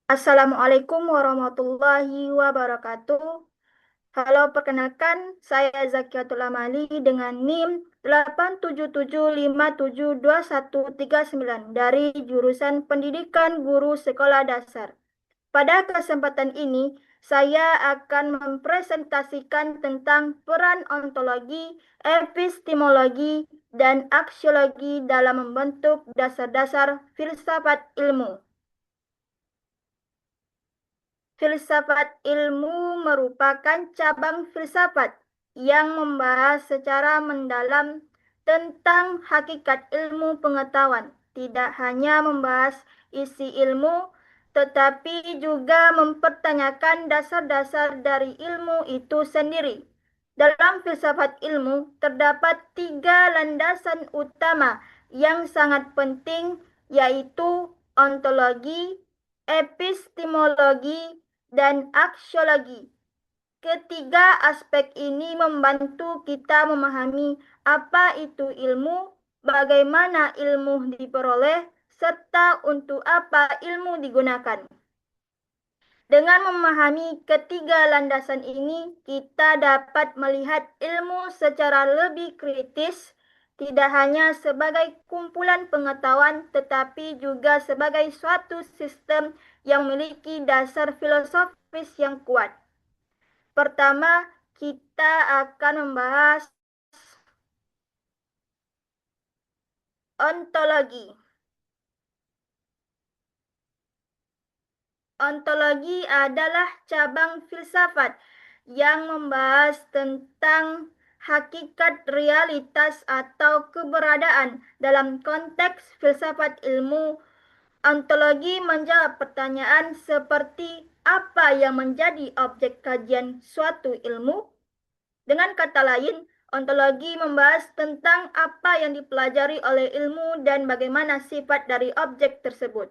Assalamualaikum warahmatullahi wabarakatuh. Halo, perkenalkan saya Zakiatul Amali dengan NIM 877572139 dari jurusan Pendidikan Guru Sekolah Dasar. Pada kesempatan ini, saya akan mempresentasikan tentang peran ontologi, epistemologi, dan aksiologi dalam membentuk dasar-dasar filsafat ilmu. Filsafat ilmu merupakan cabang filsafat yang membahas secara mendalam tentang hakikat ilmu pengetahuan. Tidak hanya membahas isi ilmu, tetapi juga mempertanyakan dasar-dasar dari ilmu itu sendiri. Dalam filsafat ilmu terdapat 3 landasan utama yang sangat penting, yaitu ontologi, epistemologi, dan aksiologi. Ketiga aspek ini membantu kita memahami apa itu ilmu, bagaimana ilmu diperoleh, serta untuk apa ilmu digunakan. Dengan memahami ketiga landasan ini, kita dapat melihat ilmu secara lebih kritis, tidak hanya sebagai kumpulan pengetahuan, tetapi juga sebagai suatu sistem yang memiliki dasar filosofis yang kuat. Pertama, kita akan membahas ontologi. Ontologi adalah cabang filsafat yang membahas tentang hakikat realitas atau keberadaan. Dalam konteks filsafat ilmu, ontologi menjawab pertanyaan seperti apa yang menjadi objek kajian suatu ilmu. Dengan kata lain, ontologi membahas tentang apa yang dipelajari oleh ilmu dan bagaimana sifat dari objek tersebut.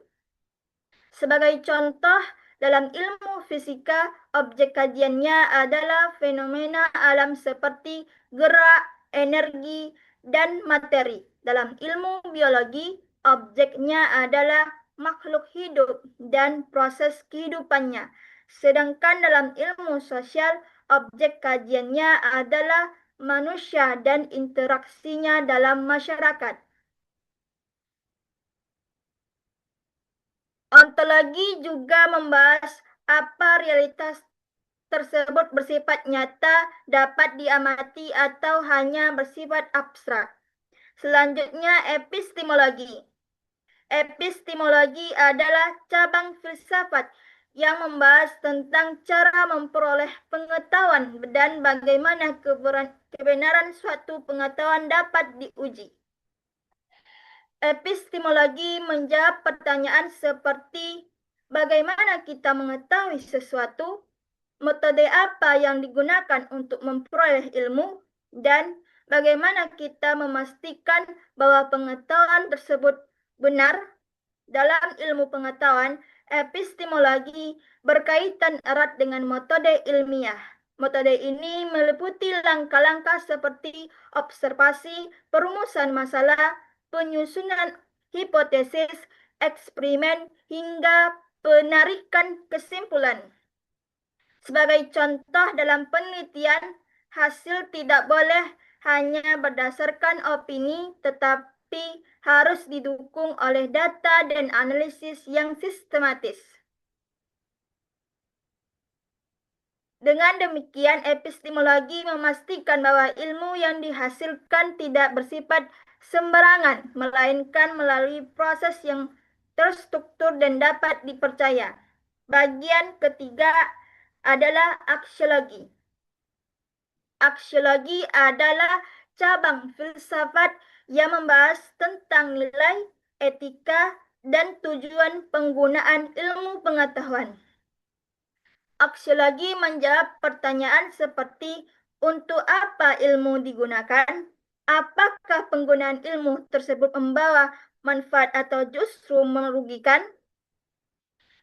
Sebagai contoh, dalam ilmu fisika, objek kajiannya adalah fenomena alam seperti gerak, energi, dan materi. Dalam ilmu biologi, objeknya adalah makhluk hidup dan proses kehidupannya. Sedangkan dalam ilmu sosial, objek kajiannya adalah manusia dan interaksinya dalam masyarakat. Ontologi juga membahas apa realitas tersebut bersifat nyata, dapat diamati, atau hanya bersifat abstrak. Selanjutnya, epistemologi. Epistemologi adalah cabang filsafat yang membahas tentang cara memperoleh pengetahuan dan bagaimana kebenaran suatu pengetahuan dapat diuji. Epistemologi menjawab pertanyaan seperti bagaimana kita mengetahui sesuatu, metode apa yang digunakan untuk memperoleh ilmu, dan bagaimana kita memastikan bahwa pengetahuan tersebut benar. Dalam ilmu pengetahuan, epistemologi berkaitan erat dengan metode ilmiah. Metode ini meliputi langkah-langkah seperti observasi, perumusan masalah, penyusunan hipotesis, eksperimen, hingga penarikan kesimpulan. Sebagai contoh, dalam penelitian, hasil tidak boleh hanya berdasarkan opini, tetapi harus didukung oleh data dan analisis yang sistematis. Dengan demikian, epistemologi memastikan bahwa ilmu yang dihasilkan tidak bersifat sembarangan, melainkan melalui proses yang terstruktur dan dapat dipercaya. Bagian ketiga adalah aksiologi. Aksiologi adalah cabang filsafat yang membahas tentang nilai, etika, dan tujuan penggunaan ilmu pengetahuan. Aksiologi menjawab pertanyaan seperti untuk apa ilmu digunakan, apakah penggunaan ilmu tersebut membawa manfaat atau justru merugikan.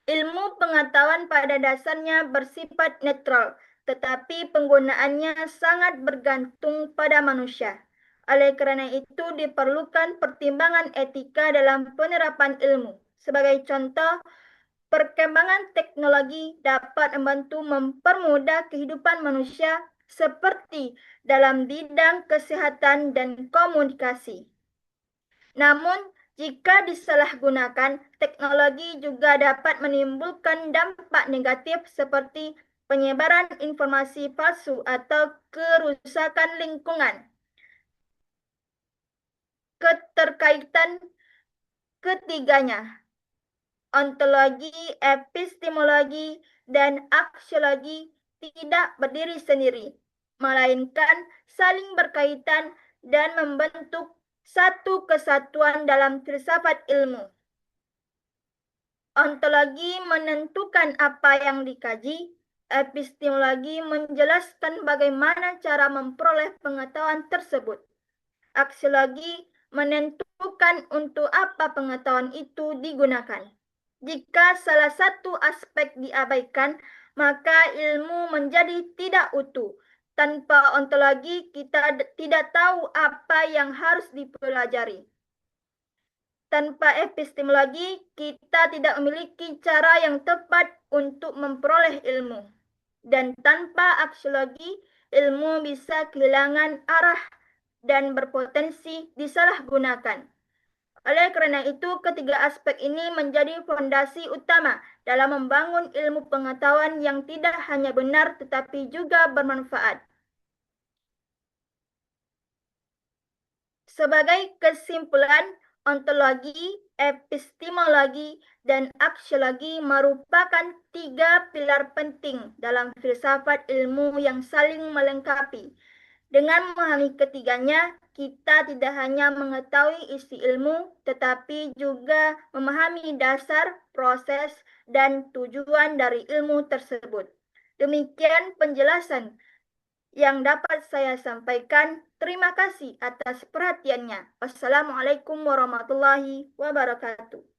Ilmu pengetahuan pada dasarnya bersifat netral, tetapi penggunaannya sangat bergantung pada manusia. Oleh karena itu, diperlukan pertimbangan etika dalam penerapan ilmu. Sebagai contoh, Perkembangan teknologi dapat membantu mempermudah kehidupan manusia seperti dalam bidang kesehatan dan komunikasi. Namun, jika disalahgunakan, teknologi juga dapat menimbulkan dampak negatif seperti penyebaran informasi palsu atau kerusakan lingkungan. Keterkaitan ketiganya, ontologi, epistemologi, dan aksiologi tidak berdiri sendiri, melainkan saling berkaitan dan membentuk satu kesatuan dalam filsafat ilmu. Ontologi menentukan apa yang dikaji, epistemologi menjelaskan bagaimana cara memperoleh pengetahuan tersebut. Aksiologi menentukan untuk apa pengetahuan itu digunakan. Jika salah satu aspek diabaikan, maka ilmu menjadi tidak utuh. Tanpa ontologi, kita tidak tahu apa yang harus dipelajari. Tanpa epistemologi, kita tidak memiliki cara yang tepat untuk memperoleh ilmu. Dan tanpa aksiologi, ilmu bisa kehilangan arah dan berpotensi disalahgunakan. Oleh karena itu, ketiga aspek ini menjadi fondasi utama dalam membangun ilmu pengetahuan yang tidak hanya benar tetapi juga bermanfaat. Sebagai kesimpulan, ontologi, epistemologi, dan aksiologi merupakan tiga pilar penting dalam filsafat ilmu yang saling melengkapi. Dengan memahami ketiganya, kita tidak hanya mengetahui isi ilmu, tetapi juga memahami dasar, proses, dan tujuan dari ilmu tersebut. Demikian penjelasan yang dapat saya sampaikan. Terima kasih atas perhatiannya. Wassalamualaikum warahmatullahi wabarakatuh.